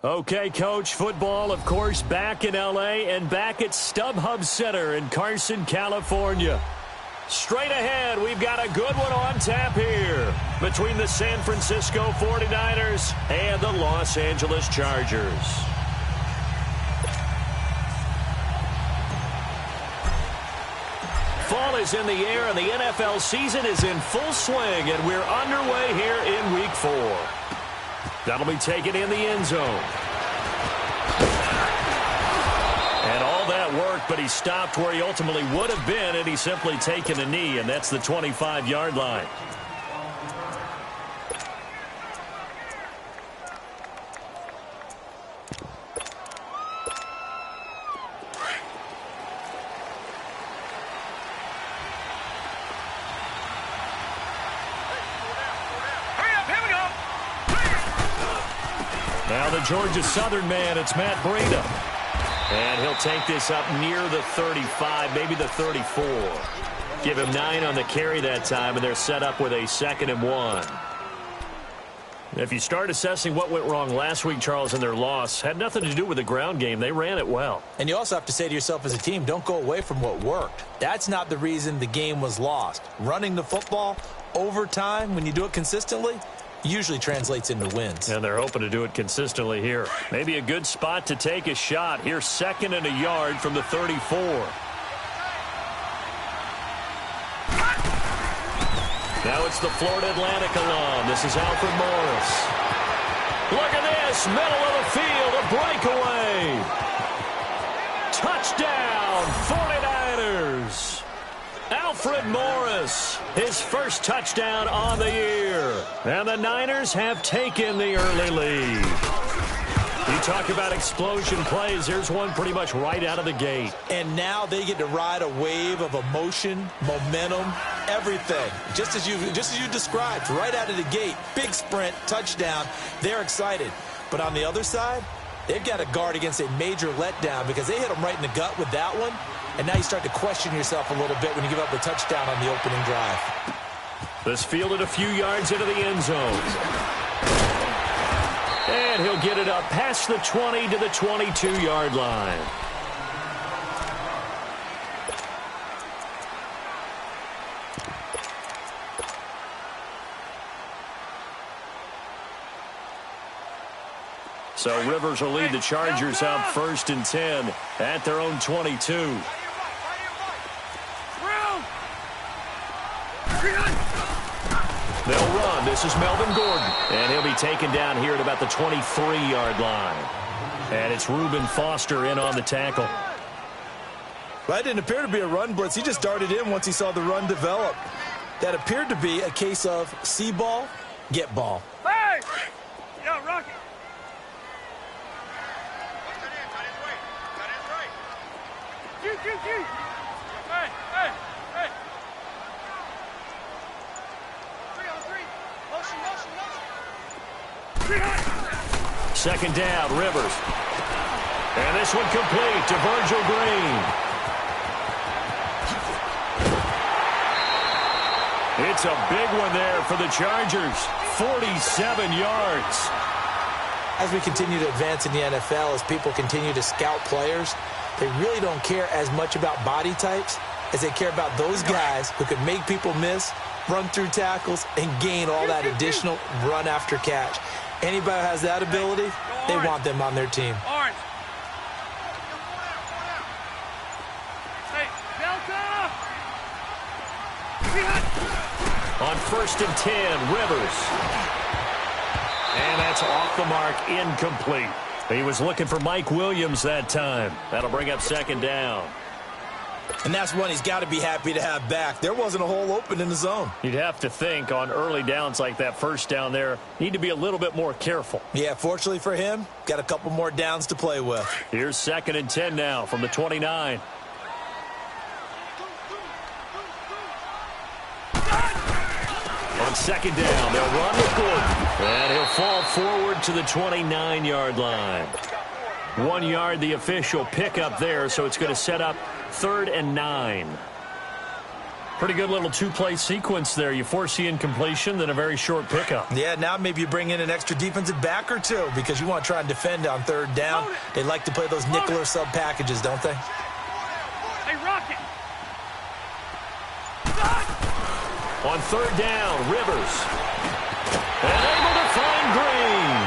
Okay, Coach, football, of course, back in L.A. and back at StubHub Center in Carson, California. Straight ahead, we've got a good one on tap here between the San Francisco 49ers and the Los Angeles Chargers. Fall is in the air, and the NFL season is in full swing, and we're underway here in Week 4. That'll be taken in the end zone. And all that work, but he stopped where he ultimately would have been, and he's simply taken a knee, and that's the 25-yard line. Now the Georgia Southern man, it's Matt Breida. And he'll take this up near the 35, maybe the 34. Give him 9 on the carry that time, and they're set up with a 2nd and 1. If you start assessing what went wrong last week, Charles, in their loss, had nothing to do with the ground game. They ran it well. And you also have to say to yourself as a team, don't go away from what worked. That's not the reason the game was lost. Running the football over time, when you do it consistently, usually translates into wins. And they're hoping to do it consistently here. Maybe a good spot to take a shot. Here's 2nd and a yard from the 34. Now it's the Florida Atlantic alum. This is Alfred Morris. Look at this. Middle of the field. A breakaway. Touchdown, 49ers. Alfred Morris, his first touchdown on the year. And the Niners have taken the early lead. You talk about explosion plays. Here's one pretty much right out of the gate. And now they get to ride a wave of emotion, momentum, everything. Just as you described, right out of the gate. Big sprint, touchdown. They're excited. But on the other side, they've got to guard against a major letdown because they hit them right in the gut with that one. And now you start to question yourself a little bit when you give up a touchdown on the opening drive. This fielded a few yards into the end zone. And he'll get it up past the 20 to the 22-yard line. So Rivers will lead the Chargers out 1st and 10 at their own 22. They'll run. This is Melvin Gordon. And he'll be taken down here at about the 23-yard line. And it's Reuben Foster in on the tackle. Well, that didn't appear to be a run blitz. He just darted in once he saw the run develop. That appeared to be a case of see ball, get ball. Hey! Yeah, Rocky. Hey, hey, hey. 3 on 3. Motion, motion, motion. 2nd down, Rivers. And this one complete to Virgil Green. It's a big one there for the Chargers. 47 yards. As we continue to advance in the NFL, as people continue to scout players, they really don't care as much about body types as they care about those guys who can make people miss, run through tackles, and gain all that additional run after catch. Anybody who has that ability, they want them on their team. Orange. Hey, Delta! On 1st and 10, Rivers. And that's off the mark, incomplete. He was looking for Mike Williams that time. That'll bring up 2nd down. And that's one he's got to be happy to have back. There wasn't a hole open in the zone. You'd have to think on early downs like that, 1st down there, need to be a little bit more careful. Yeah, fortunately for him, got a couple more downs to play with. Here's 2nd and 10 now from the 29. On 2nd down, they'll run with Gordon. And he'll fall forward to the 29-yard line. 1 yard, the official pickup there, so it's going to set up 3rd and 9. Pretty good little two-play sequence there. You force the incompletion, then a very short pickup. Yeah, now maybe you bring in an extra defensive back or two because you want to try and defend on third down. They like to play those nickel or sub packages, don't they? Hey, Rocket! On third down, Rivers. And able to find Green.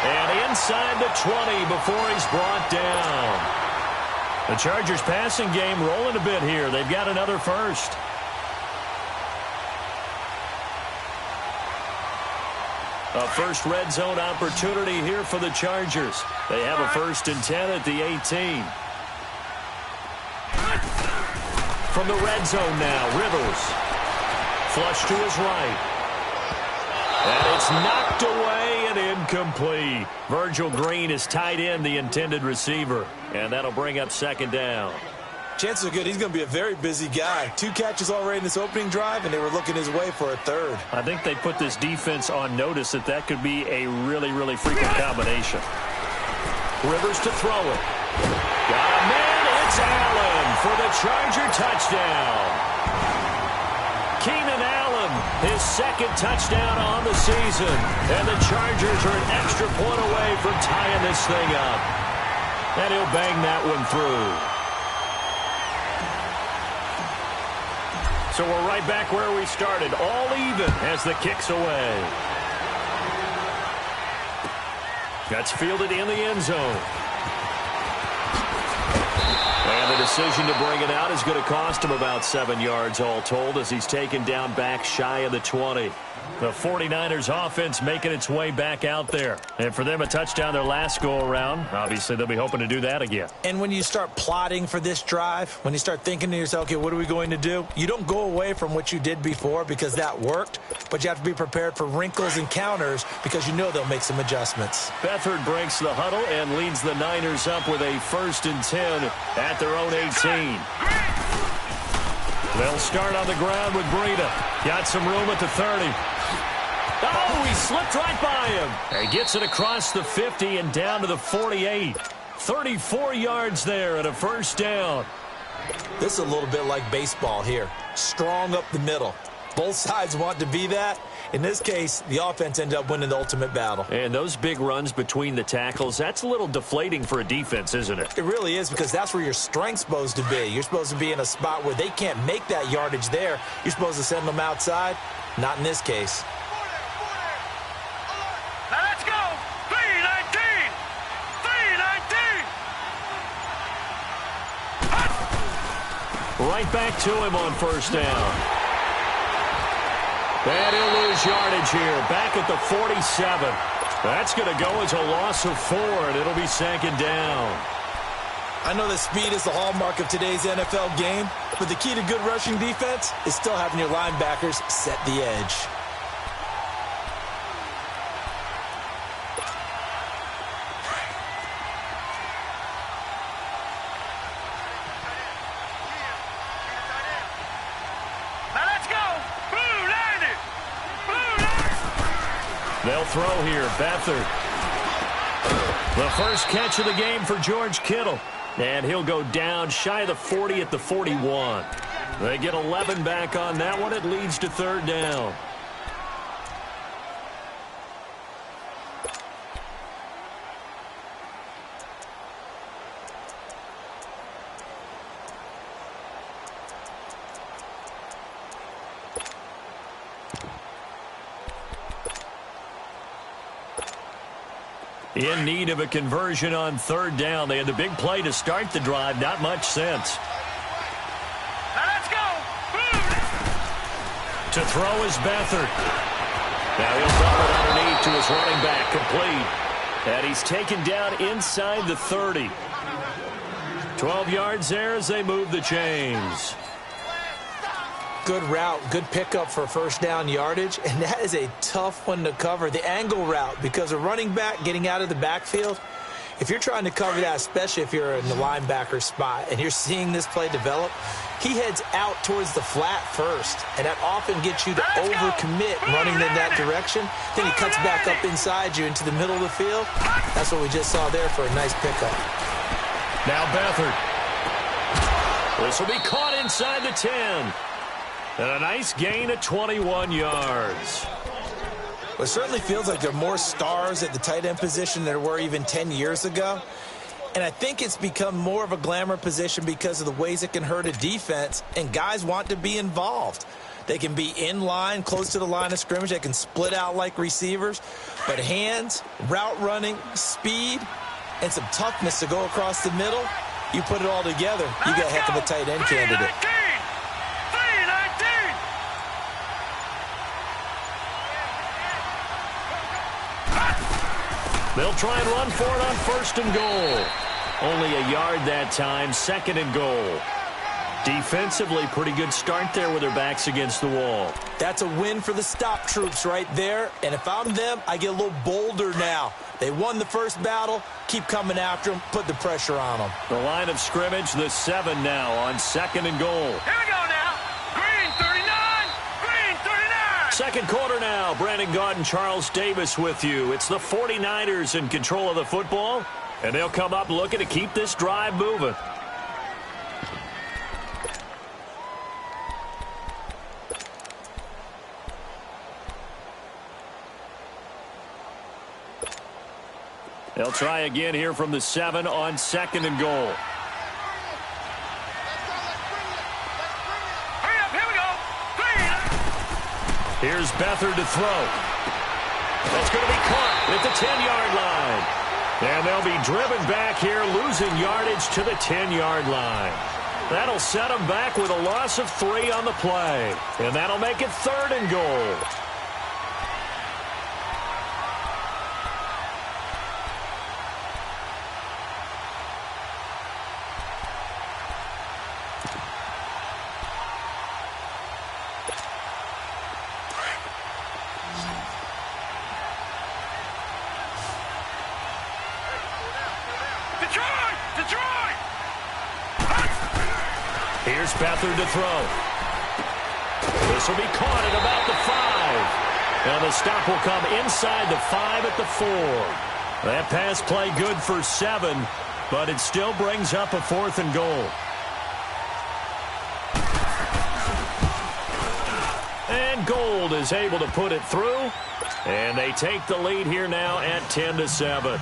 And inside the 20 before he's brought down. The Chargers passing game rolling a bit here. They've got another first. A first red zone opportunity here for the Chargers. They have a 1st and 10 at the 18. From the red zone now, Rivers. Flush to his right. And it's knocked away and incomplete. Virgil Green is tied in the intended receiver. And that'll bring up 2nd down. Chances are good he's going to be a very busy guy. 2 catches already in this opening drive, and they were looking his way for a 3rd. I think they put this defense on notice that could be a really, really frequent combination. Rivers to throw it. Got a man. It's Allen for the Charger touchdown. Keenan Allen, his 2nd touchdown on the season. And the Chargers are an extra point away from tying this thing up. And he'll bang that one through. So we're right back where we started, all even as the kick's away. That's fielded in the end zone. And the decision to bring it out is going to cost him about 7 yards all told as he's taken down back shy of the 20. The 49ers offense making its way back out there. And for them, a touchdown their last go-around. Obviously, they'll be hoping to do that again. And when you start plotting for this drive, when you start thinking to yourself, okay, what are we going to do? You don't go away from what you did before because that worked, but you have to be prepared for wrinkles and counters because you know they'll make some adjustments. Beathard breaks the huddle and leads the Niners up with a 1st and 10 at their own 18. They'll start on the ground with Breida. Got some room at the 30. Oh, he slipped right by him. He gets it across the 50 and down to the 48. 34 yards there and a 1st down. This is a little bit like baseball here. Strong up the middle. Both sides want to be that. In this case, the offense ended up winning the ultimate battle. And those big runs between the tackles, that's a little deflating for a defense, isn't it? It really is because that's where your strength's supposed to be. You're supposed to be in a spot where they can't make that yardage there. You're supposed to send them outside. Not in this case. Now let's go! 319! 319! Right back to him on 1st down. And he'll lose yardage here. Back at the 47. That's going to go as a loss of 4, and it'll be 2nd down. I know that speed is the hallmark of today's NFL game, but the key to good rushing defense is still having your linebackers set the edge. They'll throw here. Beathard. The first catch of the game for George Kittle. And he'll go down shy of the 40 at the 41. They get 11 back on that one. It leads to 3rd down. In need of a conversion on 3rd down. They had the big play to start the drive. Not much sense. Now let's go! To throw is Beathard. Now he'll dump it underneath to his running back. Complete. And he's taken down inside the 30. 12 yards there as they move the chains. Good route, good pickup for 1st down yardage, and that is a tough one to cover. The angle route, because a running back getting out of the backfield, if you're trying to cover that, especially if you're in the linebacker spot and you're seeing this play develop, he heads out towards the flat first, and that often gets you to overcommit running in that direction. Then he cuts back up inside you into the middle of the field. That's what we just saw there for a nice pickup. Now Beathard. This will be caught inside the 10. And a nice gain of 21 yards. Well, it certainly feels like there are more stars at the tight end position than there were even 10 years ago. And I think it's become more of a glamour position because of the ways it can hurt a defense, and guys want to be involved. They can be in line, close to the line of scrimmage. They can split out like receivers. But hands, route running, speed, and some toughness to go across the middle, you put it all together, you get a heck of a tight end candidate. 319! They'll try and run for it on 1st and goal. Only a yard that time, 2nd and goal. Defensively, pretty good start there with their backs against the wall. That's a win for the stop troops right there. And if I'm them, I get a little bolder now. They won the first battle. Keep coming after them. Put the pressure on them. The line of scrimmage, the 7 now on 2nd and goal. Here we go now. Green 39. Green 39. Second quarter now. Brandon Gaunt and Charles Davis with you. It's the 49ers in control of the football, and they'll come up looking to keep this drive moving. They'll try again here from the 7 on 2nd and goal. Hurry up, here we go. Green. Here's Beathard to throw. That's going to be caught at the 10-yard line. And they'll be driven back here, losing yardage to the 10-yard line. That'll set them back with a loss of 3 on the play. And that'll make it 3rd and goal. Detroit! Here's Beathard to throw. This will be caught at about the 5. And the stop will come inside the 5 at the 4. That pass play good for 7, but it still brings up a 4th and goal. And Gold is able to put it through. And they take the lead here now at 10-7.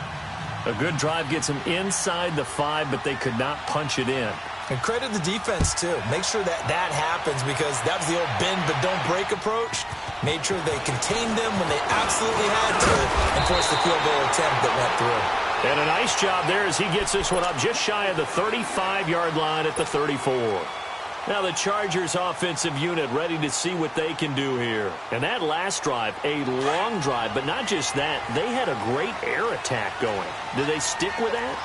A good drive gets them inside the 5, but they could not punch it in. And credit the defense, too. Make sure that that happens, because that was the old bend but don't break approach. Made sure they contained them when they absolutely had to and forced the field goal attempt that went through. And a nice job there as he gets this one up just shy of the 35-yard line at the 34. Now the Chargers offensive unit ready to see what they can do here. And that last drive, a long drive, but not just that. They had a great air attack going. Do they stick with that?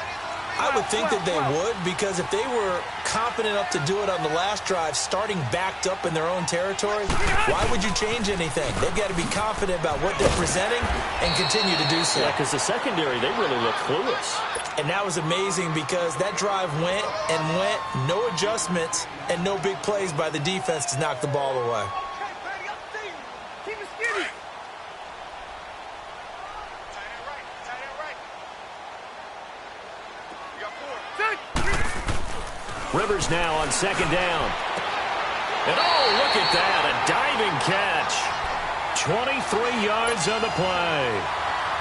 I would think that they would, because if they were confident enough to do it on the last drive, starting backed up in their own territory, why would you change anything? They've got to be confident about what they're presenting and continue to do so. Yeah, because the secondary, they really look clueless. And that was amazing, because that drive went and went, no adjustments, and no big plays by the defense to knock the ball away. Rivers now on 2nd down. And oh, look at that, a diving catch. 23 yards on the play.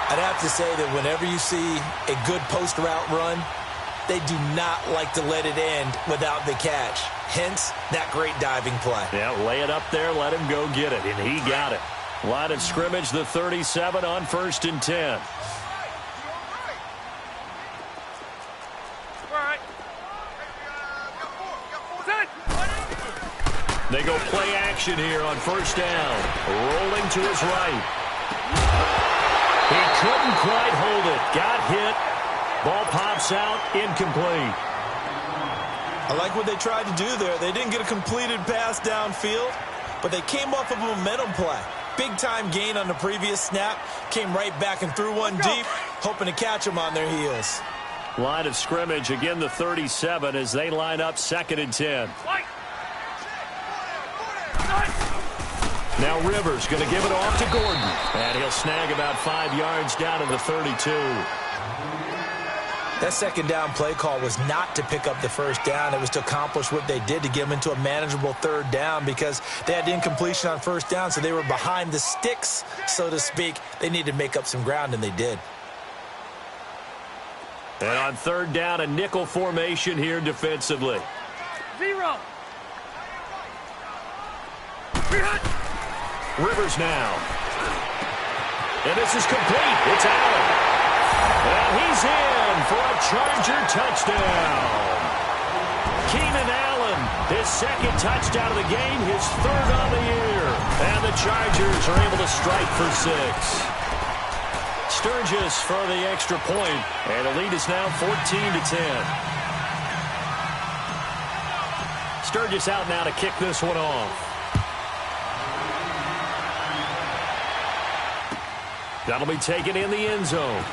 I'd have to say that whenever you see a good post route run, they do not like to let it end without the catch. Hence, that great diving play. Yeah, lay it up there, let him go get it, and he got it. Line of scrimmage, the 37 on 1st and 10. They go play action here on 1st down. Rolling to his right. He couldn't quite hold it. Got hit. Ball pops out. Incomplete. I like what they tried to do there. They didn't get a completed pass downfield, but they came off of a momentum play. Big-time gain on the previous snap. Came right back and threw one deep, hoping to catch them on their heels. Line of scrimmage, again the 37 as they line up 2nd and 10. Now Rivers going to give it off to Gordon. And he'll snag about 5 yards down to the 32. That second down play call was not to pick up the first down. It was to accomplish what they did, to get them into a manageable third down, because they had incompletion on first down, so they were behind the sticks, so to speak. They needed to make up some ground, and they did. And on third down, a nickel formation here defensively. 0. Rivers now. And this is complete. It's Allen. And he's in for a Charger touchdown. Keenan Allen, his second touchdown of the game, his third on the year. And the Chargers are able to strike for 6. Sturgis for the extra point, and the lead is now 14-10. Sturgis out now to kick this one off. That'll be taken in the end zone.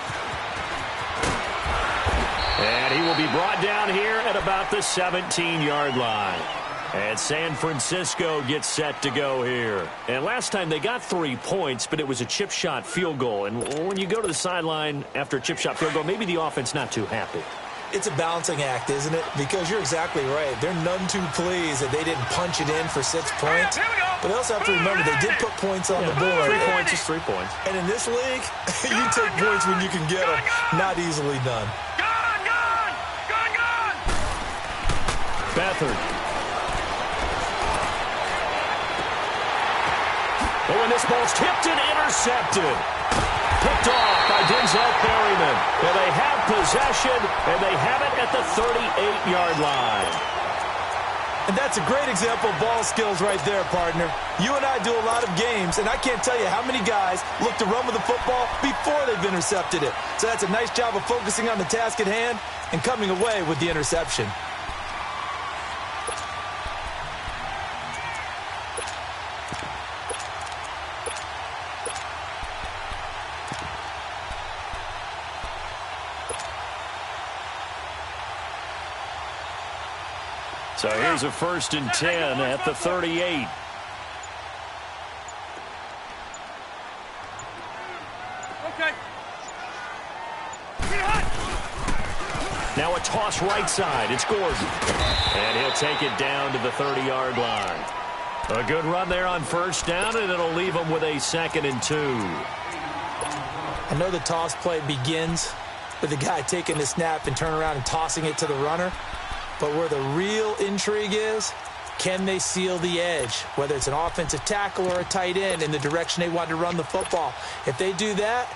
And he will be brought down here at about the 17-yard line. And San Francisco gets set to go here. And last time they got 3 points, but it was a chip shot field goal. And when you go to the sideline after a chip shot field goal, maybe the offense not too happy. It's a balancing act, isn't it? Because you're exactly right. They're none too pleased that they didn't punch it in for 6 points. But they also have to remember they did put points on the board. 3 points is 3 points. And in this league, you take points when you can get them. Not easily done. Beathard. Oh, and this ball's tipped and intercepted. Picked off by Denzel Perryman. And they have possession, and they have it at the 38-yard line. And that's a great example of ball skills right there, partner. You and I do a lot of games, and I can't tell you how many guys look to run with the football before they've intercepted it. So that's a nice job of focusing on the task at hand and coming away with the interception. So here's a 1st and 10 at the 38. Okay. Now a toss right side. It's Gordon. And he'll take it down to the 30-yard line. A good run there on 1st down, and it'll leave them with a 2nd and 2. I know the toss play begins with the guy taking the snap and turning around and tossing it to the runner. But where the real intrigue is, can they seal the edge, whether it's an offensive tackle or a tight end, in the direction they want to run the football? If they do that,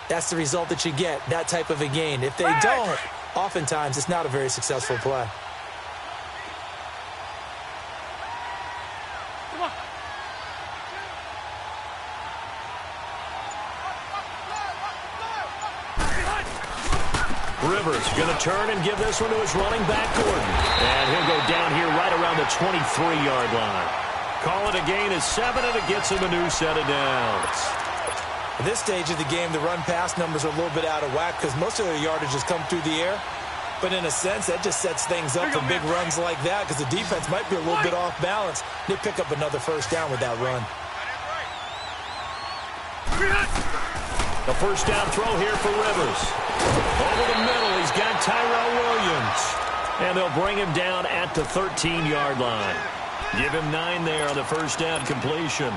that's the result that you get, that type of a gain. If they don't, oftentimes it's not a very successful play. Rivers going to turn and give this one to his running back, Gordon. And he'll go down here right around the 23-yard line. Call it a gain of 7, and it gets him a new set of downs. At this stage of the game, the run-pass numbers are a little bit out of whack because most of their yardage has come through the air. But in a sense, that just sets things up for big runs like that because the defense might be a little bit off balance. They pick up another 1st down with that run. The 1st down throw here for Rivers. Over the middle, he's got Tyrell Williams. And they'll bring him down at the 13-yard line. Give him 9 there on the 1st down completion.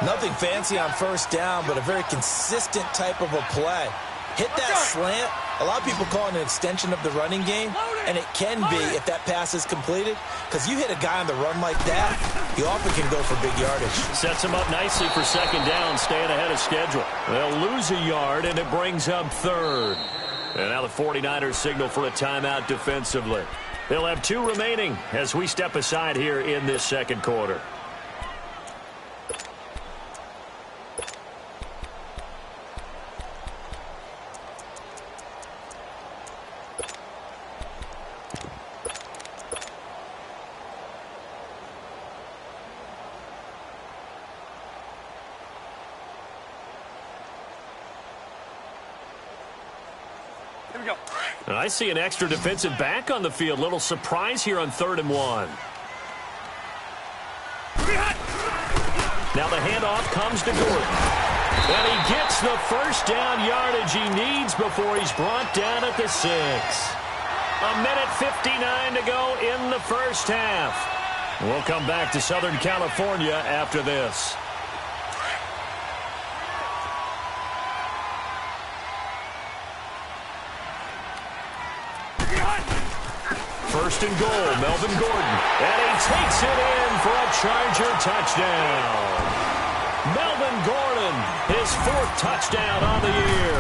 Nothing fancy on 1st down, but a very consistent type of a play. Hit that slant. A lot of people call it an extension of the running game, and it can be if that pass is completed, because you hit a guy on the run like that, you often can go for big yardage. Sets him up nicely for 2nd down, staying ahead of schedule. They'll lose a yard, and it brings up 3rd. And now the 49ers signal for a timeout defensively. They'll have 2 remaining as we step aside here in this 2nd quarter. Here we go. And I see an extra defensive back on the field. Little surprise here on 3rd and 1. Now the handoff comes to Gordon. And he gets the first down yardage he needs before he's brought down at the 6. 1:59 to go in the first half. We'll come back to Southern California after this. First and goal, Melvin Gordon. And he takes it in for a Charger touchdown. Melvin Gordon, his 4th touchdown on the year.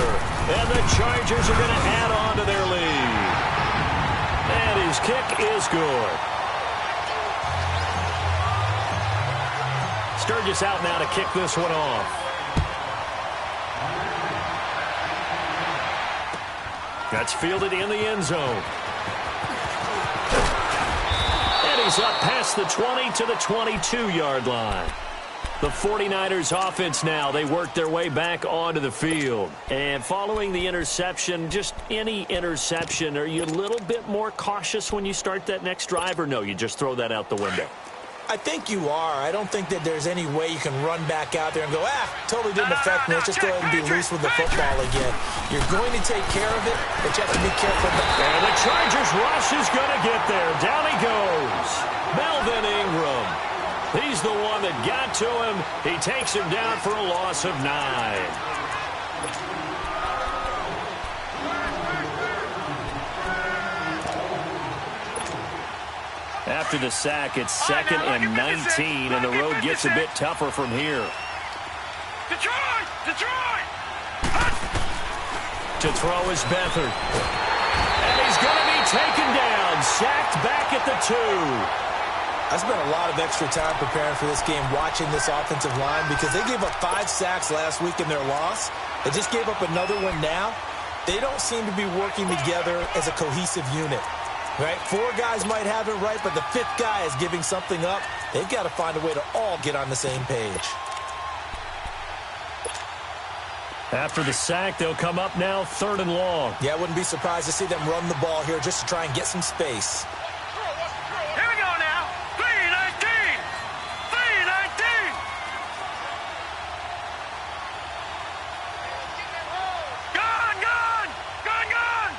And the Chargers are going to add on to their lead. And his kick is good. Sturgis out now to kick this one off. That's fielded in the end zone. And he's up past the 20 to the 22-yard line. The 49ers offense now, they work their way back onto the field. And following the interception, just any interception, are you a little bit more cautious when you start that next drive, or no, you just throw that out the window? I think you are. I don't think that there's any way you can run back out there and go, totally didn't affect me. Let's just go ahead and be loose with the football again. You're going to take care of it, but you have to be careful. And the Chargers rush is going to get there. Down he goes. Melvin Ingram. He's the one that got to him. He takes him down for a loss of 9. After the sack, it's 2nd and 19, and the road gets a bit tougher from here. Detroit! Detroit! To throw is Beathard. And he's going to be taken down, sacked back at the 2. I spent a lot of extra time preparing for this game, watching this offensive line, because they gave up 5 sacks last week in their loss. They just gave up another one now. They don't seem to be working together as a cohesive unit. Right? 4 guys might have it right, but the 5th guy is giving something up. They've got to find a way to all get on the same page. After the sack, they'll come up now 3rd and long. Yeah, I wouldn't be surprised to see them run the ball here just to try and get some space. Here we go now. 3-19. 3-19. Gone, gone. Gone, gone.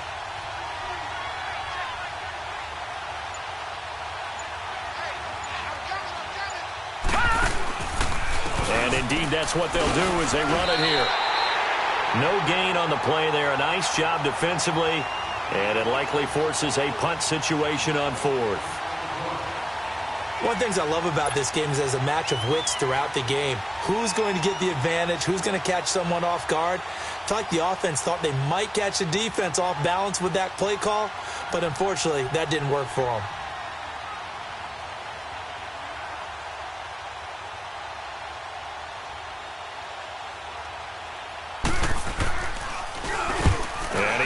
And indeed, that's what they'll do as they run it here. No gain on the play there. A nice job defensively. And it likely forces a punt situation on 4th. One of the things I love about this game is there's a match of wits throughout the game. Who's going to get the advantage? Who's going to catch someone off guard? I feel like the offense thought they might catch the defense off balance with that play call, but unfortunately, that didn't work for them.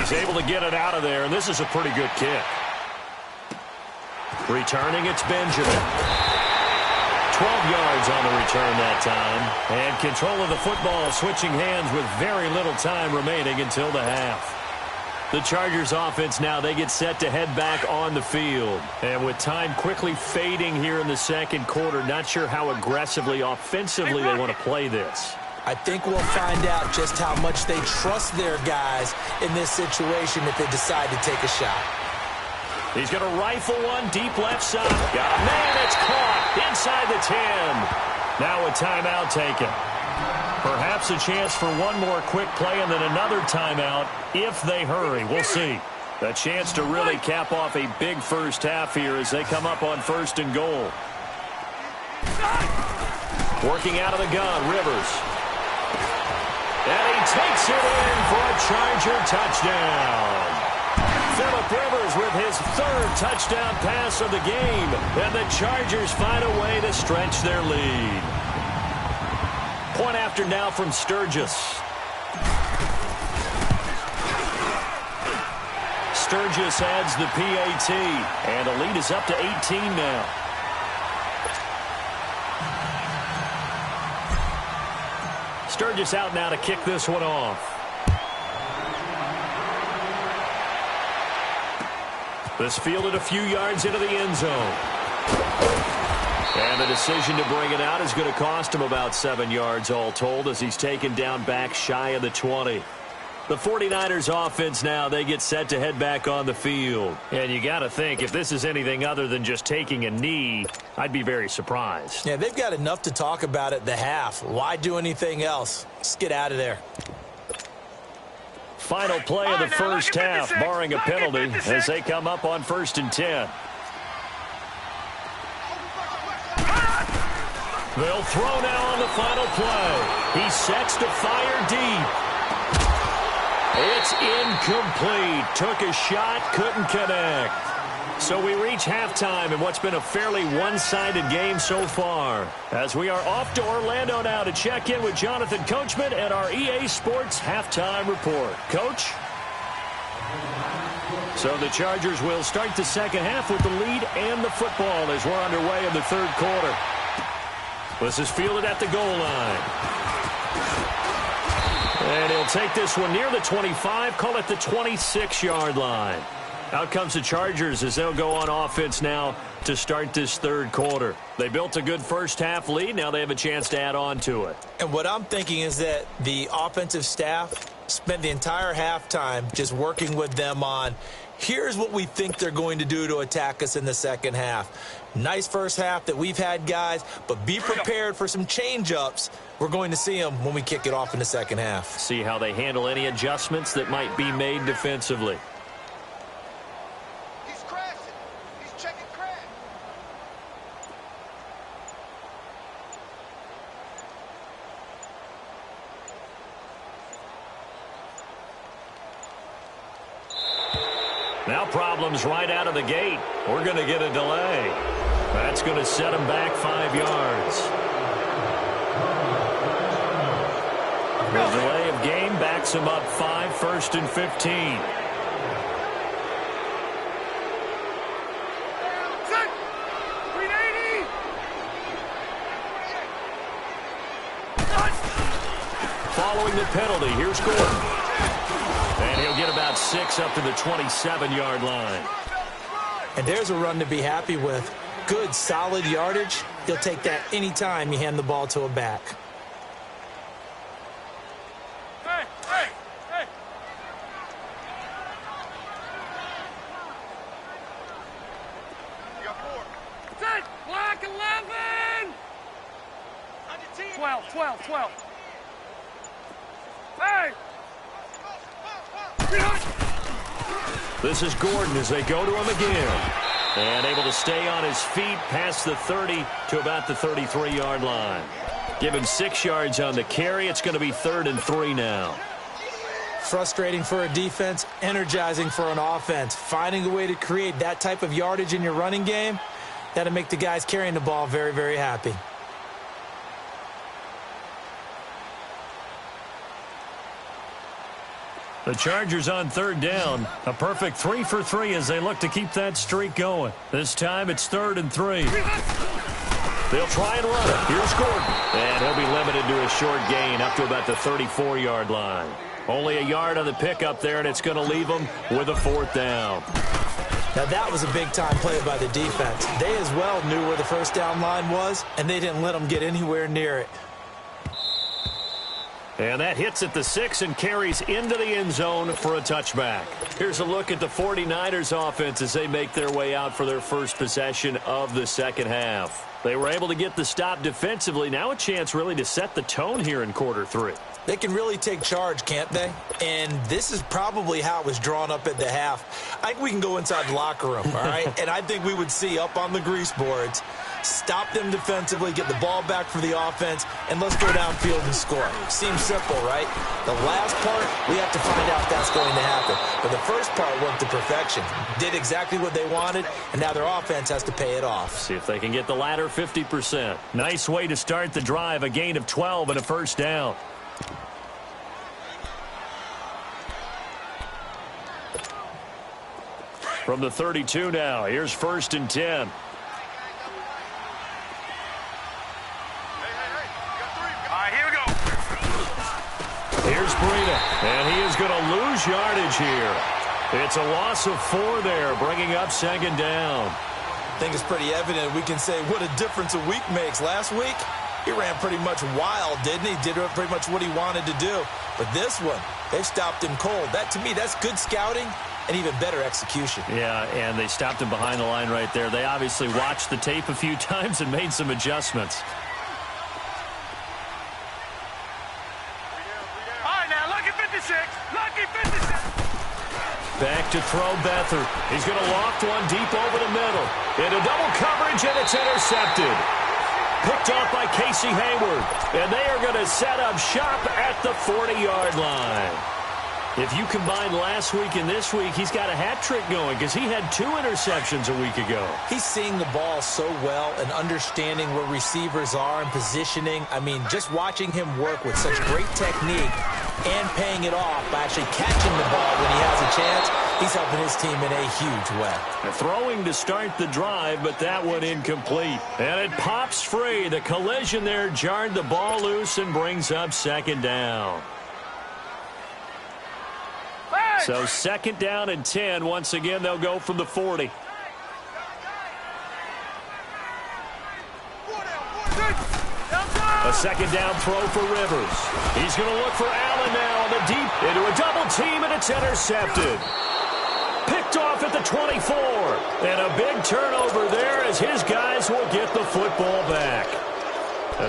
He's able to get it out of there, and this is a pretty good kick. Returning, it's Benjamin. 12 yards on the return that time. And control of the football switching hands with very little time remaining until the half. The Chargers offense now, they get set to head back on the field. And with time quickly fading here in the 2nd quarter, not sure how aggressively, offensively they want to play this. I think we'll find out just how much they trust their guys in this situation if they decide to take a shot. He's going to rifle one deep left side. Got a man, it's caught inside the 10. Now a timeout taken. Perhaps a chance for one more quick play and then another timeout if they hurry. We'll see. A chance to really cap off a big first half here as they come up on 1st and goal. Working out of the gun, Rivers. And he takes it in for a Charger touchdown. Phillip Rivers with his 3rd touchdown pass of the game. And the Chargers find a way to stretch their lead. Point after now from Sturgis. Sturgis adds the PAT. And the lead is up to 18 now. Sturgis out now to kick this one off. This fielded a few yards into the end zone. And the decision to bring it out is going to cost him about 7 yards all told as he's taken down back shy of the 20. The 49ers offense now, they get set to head back on the field. And you got to think, if this is anything other than just taking a knee, I'd be very surprised. Yeah, they've got enough to talk about at the half. Why do anything else? Just get out of there. Final play of the first half, barring a penalty, as they come up on 1st and 10. They'll throw now on the final play. He sets to fire deep. It's incomplete. Took a shot, couldn't connect. So we reach halftime in what's been a fairly one-sided game so far. As we are off to Orlando now to check in with Jonathan Coachman and our EA Sports Halftime Report. Coach? So the Chargers will start the second half with the lead and the football as we're underway in the third quarter. This is fielded at the goal line. And he'll take this one near the 25, call it the 26-yard line. Out comes the Chargers as they'll go on offense now to start this third quarter. They built a good first half lead. Now they have a chance to add on to it. And what I'm thinking is that the offensive staff spent the entire halftime just working with them on, here's what we think they're going to do to attack us in the second half. Nice first half that we've had, guys, but be prepared for some change-ups. We're going to see them when we kick it off in the second half. See how they handle any adjustments that might be made defensively. He's crashing. He's checking crash. Now problems right out of the gate. We're going to get a delay. That's going to set them back 5 yards. The delay of game backs him up 5, 1st and 15. Set. 380. Following the penalty, here's Gordon. And he'll get about 6 up to the 27-yard line. And there's a run to be happy with. Good, solid yardage. He'll take that anytime you hand the ball to a back. Hey, hey, hey. You got 4. Set. Black 11. 12. Hey. This is Gordon as they go to him again. And able to stay on his feet past the 30 to about the 33-yard line. Give him 6 yards on the carry. It's going to be 3rd and 3 now. Frustrating for a defense, energizing for an offense. Finding a way to create that type of yardage in your running game, that'll make the guys carrying the ball very, very happy. The Chargers on 3rd down. A perfect 3 for 3 as they look to keep that streak going. This time it's 3rd and 3. They'll try and run it. Here's Gordon. And he'll be limited to a short gain up to about the 34-yard line. Only a yard on the pickup there, and it's going to leave them with a 4th down. Now that was a big-time play by the defense. They as well knew where the first down line was, and they didn't let them get anywhere near it. And that hits at the 6 and carries into the end zone for a touchback. Here's a look at the 49ers offense as they make their way out for their first possession of the second half. They were able to get the stop defensively. Now a chance really to set the tone here in quarter 3. They can really take charge, can't they? And this is probably how it was drawn up at the half. I think we can go inside the locker room, all right? And I think we would see up on the grease boards, stop them defensively, get the ball back for the offense, and let's go downfield and score. Seems simple, right? The last part, we have to find out if that's going to happen. But the first part worked to perfection. Did exactly what they wanted, and now their offense has to pay it off. See if they can get the latter 50%. Nice way to start the drive, a gain of 12 and a first down. From the 32 now, here's 1st and 10. All right, here we go. Here's Breida, and he is going to lose yardage here. It's a loss of 4 there, bringing up 2nd down. I think it's pretty evident we can say what a difference a week makes. Last week, he ran pretty much wild, didn't he? Did pretty much what he wanted to do. But this one, they've stopped him cold. That, to me, that's good scouting and even better execution. Yeah, and they stopped him behind the line right there. They obviously watched the tape a few times and made some adjustments. All right, now, lucky 56. Lucky 56. Back to throw Beathard. He's going to loft one deep over the middle. Into double coverage, and it's intercepted. Picked off by Casey Hayward. And they are going to set up shop at the 40-yard line. If you combine last week and this week, he's got a hat trick going because he had 2 interceptions a week ago. He's seeing the ball so well and understanding where receivers are and positioning. I mean, just watching him work with such great technique and paying it off by actually catching the ball when he has a chance, he's helping his team in a huge way. Throwing to start the drive, but that one incomplete. And it pops free. The collision there jarred the ball loose and brings up second down. So second down and 10. Once again, they'll go from the 40. A second down throw for Rivers. He's going to look for Allen now on the deep into a double team, and it's intercepted. Picked off at the 24. And a big turnover there as his guys will get the football back.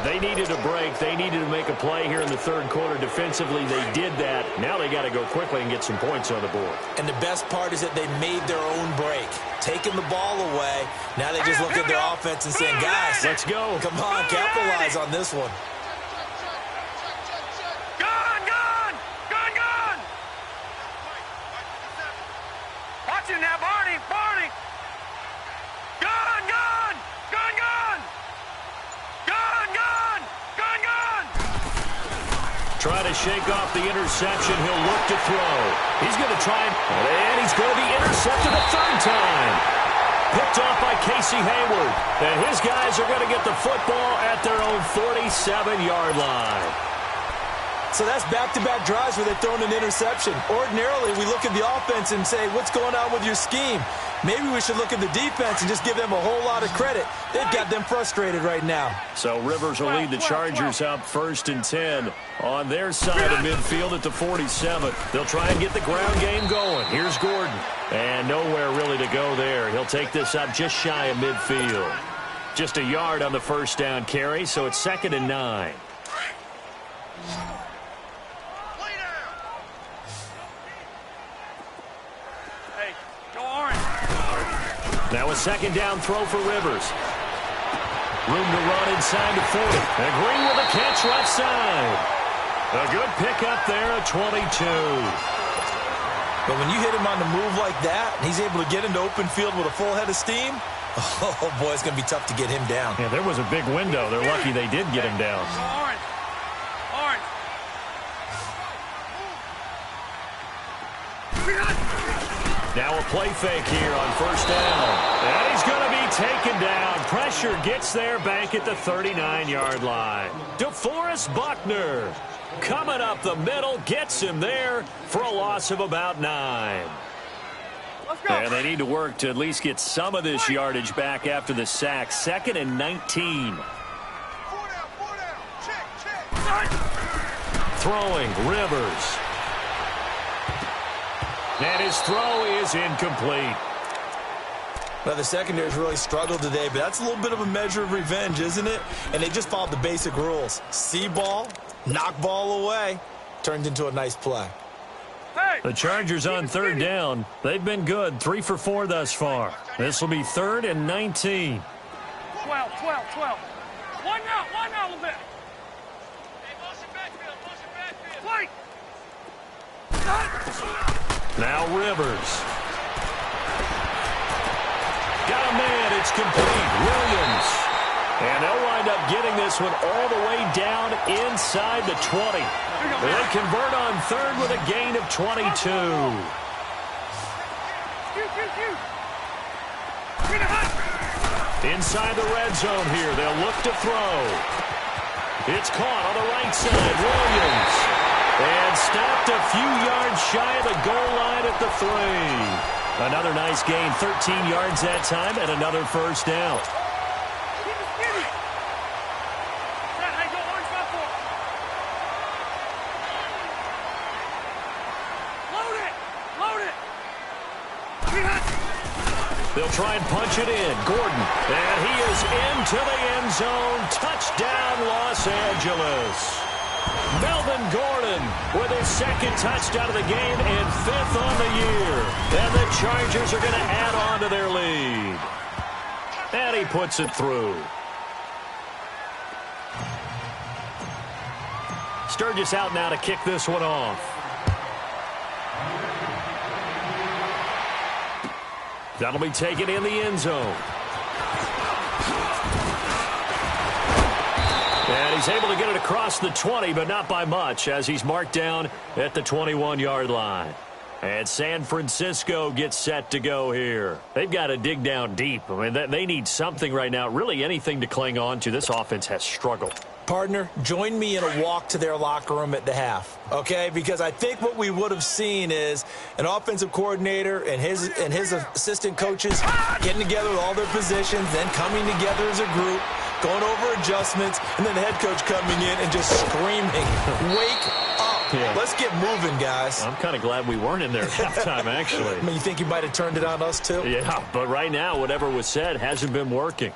They needed a break. They needed to make a play here in the third quarter. Defensively, they did that. Now they got to go quickly and get some points on the board. And the best part is that they made their own break. Taking the ball away. Now they just look at their offense and saying, guys, let's go. Come on, capitalize on this one. Gone, gone, gone, gone. Watch him now, Barney, Barney. Gone, gone, gone, gone. Gone, gone, gone, gone. Try to shake off the interception. He'll look to throw. He's going to try, and he's going to be intercepted a third time. Picked off by Casey Hayward. And his guys are going to get the football at their own 47-yard line. So that's back-to-back drives where they've thrown an interception. Ordinarily, we look at the offense and say, what's going on with your scheme? Maybe we should look at the defense and just give them a whole lot of credit. They've got them frustrated right now. So Rivers will lead the Chargers up 1st and 10 on their side of midfield at the 47. They'll try and get the ground game going. Here's Gordon. And nowhere really to go there. He'll take this up just shy of midfield. Just a yard on the first down carry, so it's 2nd and 9. Now a second down throw for Rivers. Room to run inside the 40. And Green with a catch left side. A good pickup there at 22. But when you hit him on the move like that, and he's able to get into open field with a full head of steam, oh, boy, it's going to be tough to get him down. Yeah, there was a big window. They're lucky they did get him down. Orange. Orange. Now a play fake here on first down. And he's going to be taken down. Pressure gets there back at the 39-yard line. DeForest Buckner coming up the middle, gets him there for a loss of about 9. Let's go. And they need to work to at least get some of this yardage back after the sack. 2nd and 19. Throwing, Rivers. And his throw is incomplete. Well, the secondary's really struggled today, but that's a little bit of a measure of revenge, isn't it? And they just followed the basic rules. See ball, knock ball away. Turned into a nice play. Hey. The Chargers on 3rd down. They've been good, 3 for 4 thus far. This will be 3rd and 19. 12, 12, 12. One now a little bit. Hey, motion backfield. Wait. Now Rivers. Got a man, it's complete. Williams. And they'll wind up getting this one all the way down inside the 20. They convert on 3rd with a gain of 22. Inside the red zone here, they'll look to throw. It's caught on the right side, Williams. And stopped a few yards shy of the goal line at the 3. Another nice gain, 13 yards that time, and another first down. They'll try and punch it in. Gordon, and he is into the end zone. Touchdown, Los Angeles. Melvin Gordon with his second touchdown of the game and 5th on the year. And the Chargers are going to add on to their lead. And he puts it through. Sturgis out now to kick this one off. That'll be taken in the end zone. And he's able to get it across the 20, but not by much, as he's marked down at the 21-yard line. And San Francisco gets set to go here. They've got to dig down deep. I mean, they need something right now, really anything to cling on to. This offense has struggled. Partner, join me in a walk to their locker room at the half, okay? Because I think what we would have seen is an offensive coordinator and his assistant coaches getting together with all their positions, then coming together as a group, going over adjustments, and then the head coach coming in and just screaming, "Wake up. Yeah. Let's get moving, guys." I'm kind of glad we weren't in there at halftime, actually. I mean, you think you might have turned it on us, too? Yeah, but right now, whatever was said hasn't been working.